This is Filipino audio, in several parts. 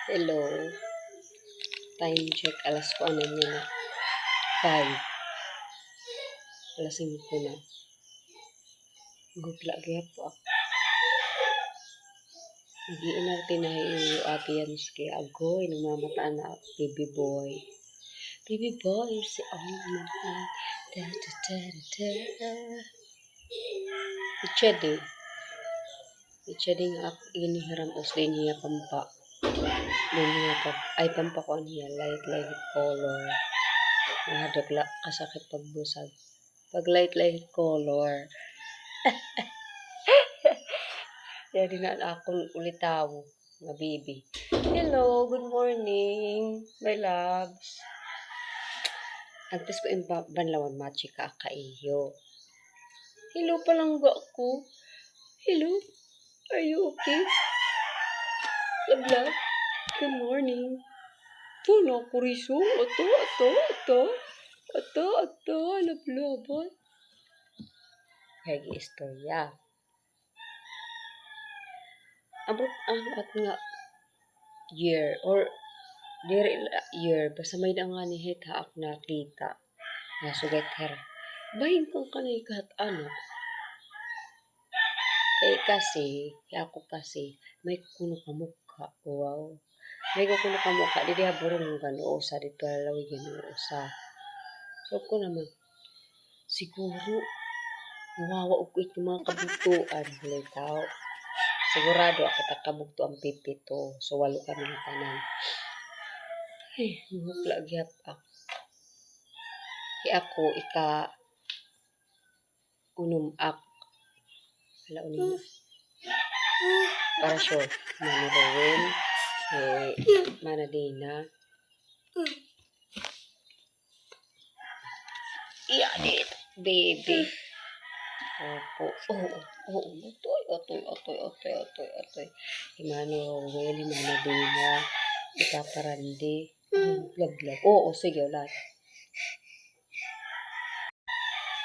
Hello. Time check. Alas ko ano niya na. 5. Alas 5 na. Gupla kaya po ako. Nag-iinarte na yung ate yan kaya agoy. Nagmamataan na baby boy. Baby boy, si Alma. Da da da da da. Ichede. Ichede nga ako inihiram os din niya pampa. Niya pa. Ay pampa ko niya. Light color. Nahadagla kasakit pagbusag. Pag light color. Kaya din na akong ulitaw na baby. Hello, good morning, my loves. Antes ko yung banlawan machi ka kaiyo. Hello palang ba ako? Hello, are you okay? Love, good morning. Puno ko riso. Ato, love. Kaya istorya. Abot ang at nga year or year basta may nga ni hitaak na kita na sugat her bahin kang kanay kat anak ako kasi may kuno ka mukha. Wow, may kuno ka mukha di diha burong gano sa dito lalawi gano sa so ko naman siguro nawawa og ito mga kabutuan halitaw sigurado ako takabugto ang pipito so 8 kami ng tanan. Ay, mukla gyap ako. Ako unom ak. Hala unin na. Para sure. Mana Rowel. Mana Dina. Dit. Baby. Opo. Otoy. Mana Rowel. Mana Dina. Ikaparandi. Laglag. Oo, sige. Lahat.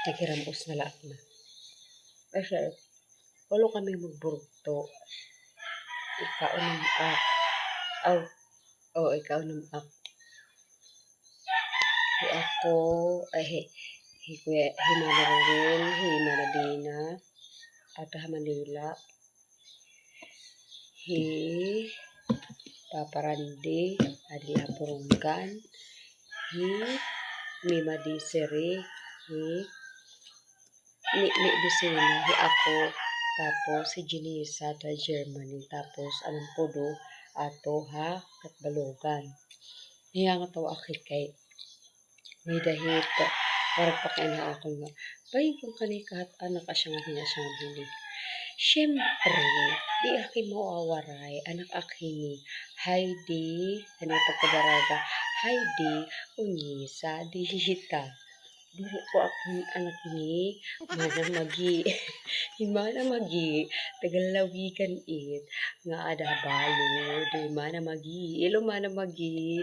Nagiramos na lahat na. Kasi, walo kami magburugto. Ikaw ng ak. Ikaw ng ak. Ako, Kuya Himana Rowel, Himana Dina, Ata Manila, Papa Randy, Adila Purunggan, Mima Desiree, Ni Bisina, ako, tapos si Janisa ta Germany, tapos anong podo, ato ha, katbalogan. Niya nga tawa akit kay, may dahit, parang pakain na ako nga, bayin kong kanikat, anak asya nga hinasang hili. Siyempre, di aking mawawaray, anak aking Heidi, ano pagkabaraga, Heidi, Unyisa, Dihita. Dili ko akong anak ni Himana Magi, Tagalawigan it, nga ada balo, Himana Magi, Ilumana Magi.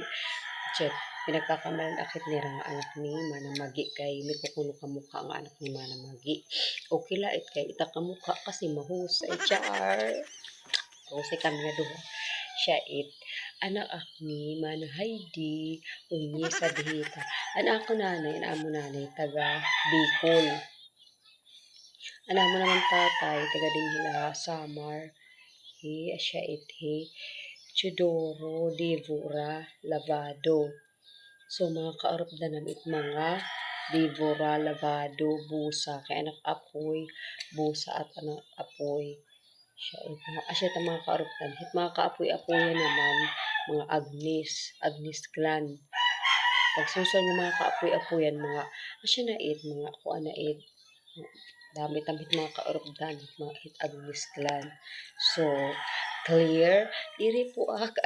Check, pinagkakamalan akit ni nga anak ni Mana Magi kay may kukuno ka mukha ang anak ni Mana Magi. Okay la it kay ita ka mukha kasi mahusay char. Kasi kami na duha. Siya it. Anak akni Mana Heidi, unyi sa dihita. Anak ako nanay, amo nanay, taga Bicol. Anak mo naman tatay, taga Dinghila, Samar. Siya it, Chidoro, Devora, Lavado. So, mga kaarap na namit mga Devora, Lavado, Busa. Kaya anak apoy, Busa at anak apoy. Siya ito mga kaarap na. Mga kaapoy-apoyan naman, mga Agnes clan. Pagsusun ng mga kaapoy-apoyan, mga asya na it, mga kuan na it. Damit mga kaarap na, mga hit Agnes clan. So, clear? Iri po anak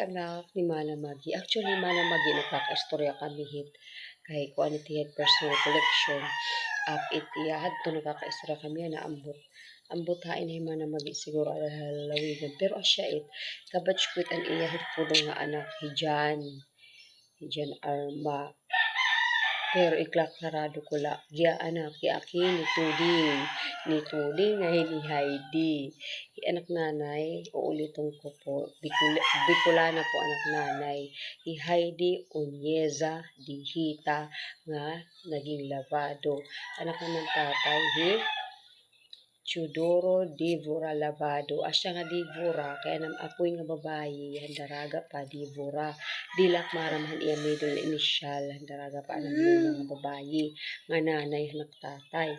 ni Mana Magi. Actually, Mana Magi, nagkaka-istorya kami hit. Kay quality head personal collection. It iyahad to nagkaka-istorya kami na ambot hain ay Mana Magi siguro alawigan. Pero asya it, kabatch quit ang iyahid po nga anak, Hijan Arma. Pero iklarado ko la, giya anak aki ni tuding nga ni Heidi. Anak nanay, uulitin ko po, Bicolana po anak nanay. Heidi Onyeza Dihita nga naging Lavado. Anak naman tatay, Chudoro Divora Lavado. Asya nga Divora, kaya nam apoy nga babayi, handaraga pa Divora. Dilak maramhan iya middle initial, handaraga pa anak lula nga babayi, nga nanay anak tatay.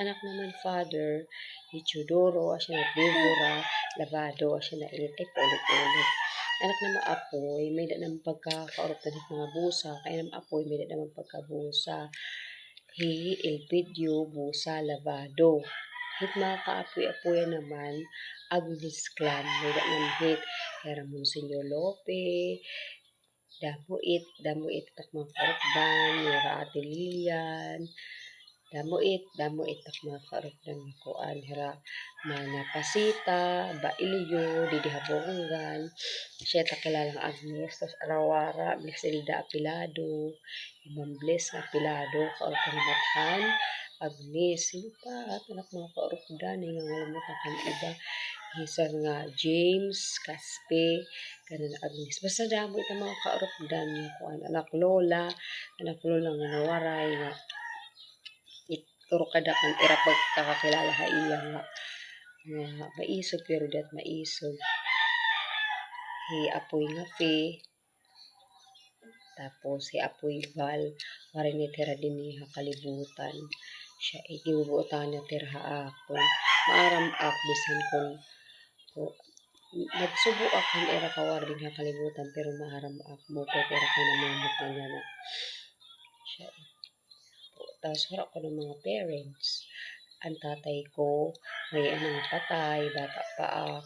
Anak naman father, Chudoro, asya nga Divora Lavado, asya na ilit, ay paulit-ulit. Anak naman apoy, may da naman pagkakaorotan ng mga busa, kaya naman apoy, may da naman pagkabusa. Elpidio Busa Lavado. Hit mga kaapoy-apoyan naman, Agnes Clan, may da naman hit, Hera Monsenyor Lope, Damuit, tak mga karopdan, Hera Ate Lilian, Damuit, tak mga karopdan ng kuan, Hera Mana Pasita, Bailio, Didi Habongan, siya takilalang Agnes, tapos Arawara, Blisilda Apilado, Imam Bliss Apilado, kaorotan ng Bathan, Agnes, sino pa? Anak mga kaorokdan, nga ngalamutan kan iba. Hisan nga James, Caspe, kanan Agnes. Basta damo ito mga kaorokdan nga kuan. Anak Lola nga nawaray nga. Ituro kada kan ira pagkakakilala ha iya nga. Maisog pero dat maisog. Apoy nga Fe. Tapos Apoy Val. Marinit tira din niya kalibutan. Siya igibubuotan niya tira ako. Maaram ak bisan kung nagsubo ako ng era kawarding ha kalibutan pero maaram ak mo ko pero kinamamot na niya na siya. Tapos harap ko ng mga parents. Ang tatay ko may anong patay, bata pa ak.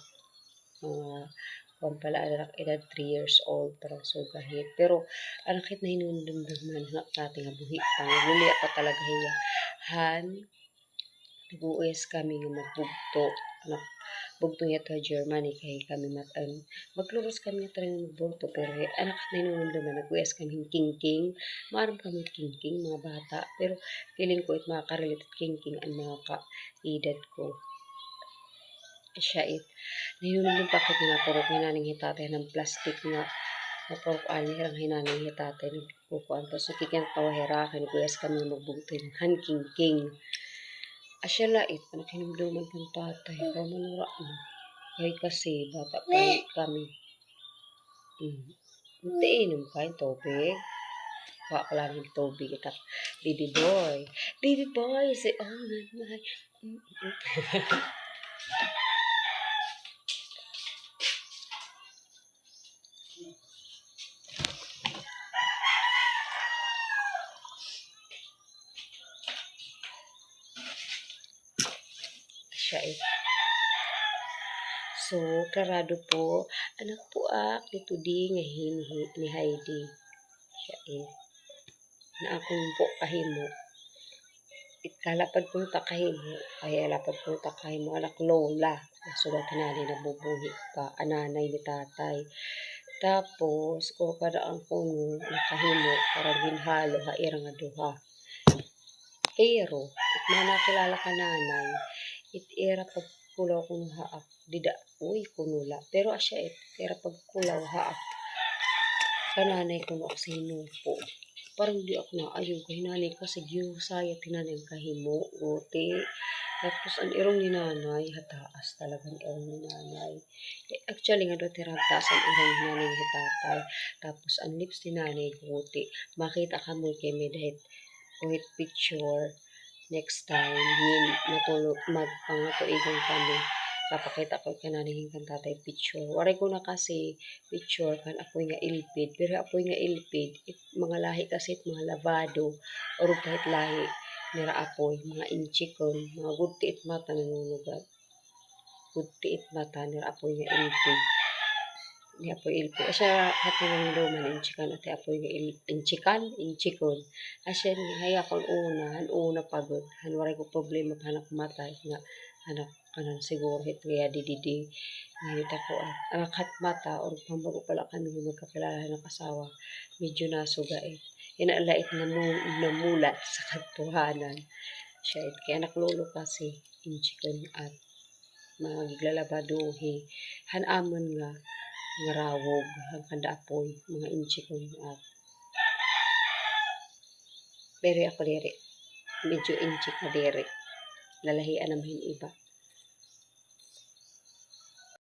Kung pala anak edad 3 years old pero sugahit. Pero anakit na hinundumduman anak tatay nga buhi pang. Luli ako talaga hiya. Nag-uwes kami nga magbugto. Bugto niya to Germany kay kami magluros kami nga tayo magbugto pero anak na hinundumduman nag-uwes kami king-king. Maram kami king-king mga bata. Pero feeling ko it makaka-related king-king ang mga ka-edad ko. Siya hinunod yung pakit na puro hinaning hitatay ng plastic nga puro hirang hinaning hitatay ng pukuan. Tapos nakikin kawahera kaya nag-uwes kami magbugto yung king-king. Asya lait, anak hinumduman kang tatay. Kaya manura mo. Kaya kasi, bata pa kami. Hindi inom ka yung tubig. Baka lang yung tubig. Itak, baby boy, say, oh my. Siya So, klarado po, anak po dito di nga ni Heidi. Siya na akong po kahimo. Ikalapad po kahimo, ay alapad po kahimo, anak Lola. Nasulat na nabubuhi pa, ananay ni tatay. Tapos, kung kadaan ko nakahimo, parang ginhalo, haira nga duha. Pero, nakilala ka nanay, era pagkulaw kung haak, dida, kunula. Pero asya era pagkulaw haak, kananay ko no sino po. Parang di ako na ayaw kahinanay kasi giyusaya tinanay ang kahimo, gote. Tapos ang irong ni nanay, hataas talagang irong ni nanay. Actually nga doon tiragtaas ang irong ni nanay ni tatay. Tapos ang lips ni nanay, gote. Makita ka mo kay may dahit with picture next time matulog magpangatuigan kami papakita ko kananihin kan tatay picture waray ko na kasi picture kan apoy nga ilpid pero apoy nga ilpid mga lahi kasi mga Lavado or kahit lahi nira apoy mga inchikon mga gudtiit mata nanunugat gudtiit mata nira apoy nga ilpid ni apoy ilpid asya hati ng luman inchikan ati apoy nga inchikon asya haya kong una pagod waray ko problema panak matay nga anak kanan siguro hit kaya dididi ngayot ako ang akat mata or pambago pala kami magkakilala ng asawa medyo nasugait inalait namulat sa katuhanan siya it kaya anak lolo kasi inchikon at maglalabaduhi hanamon nga ngarawog ang kanda apoy mga inchikon at pero ako diri medyo inchik na diri lalahian naman iba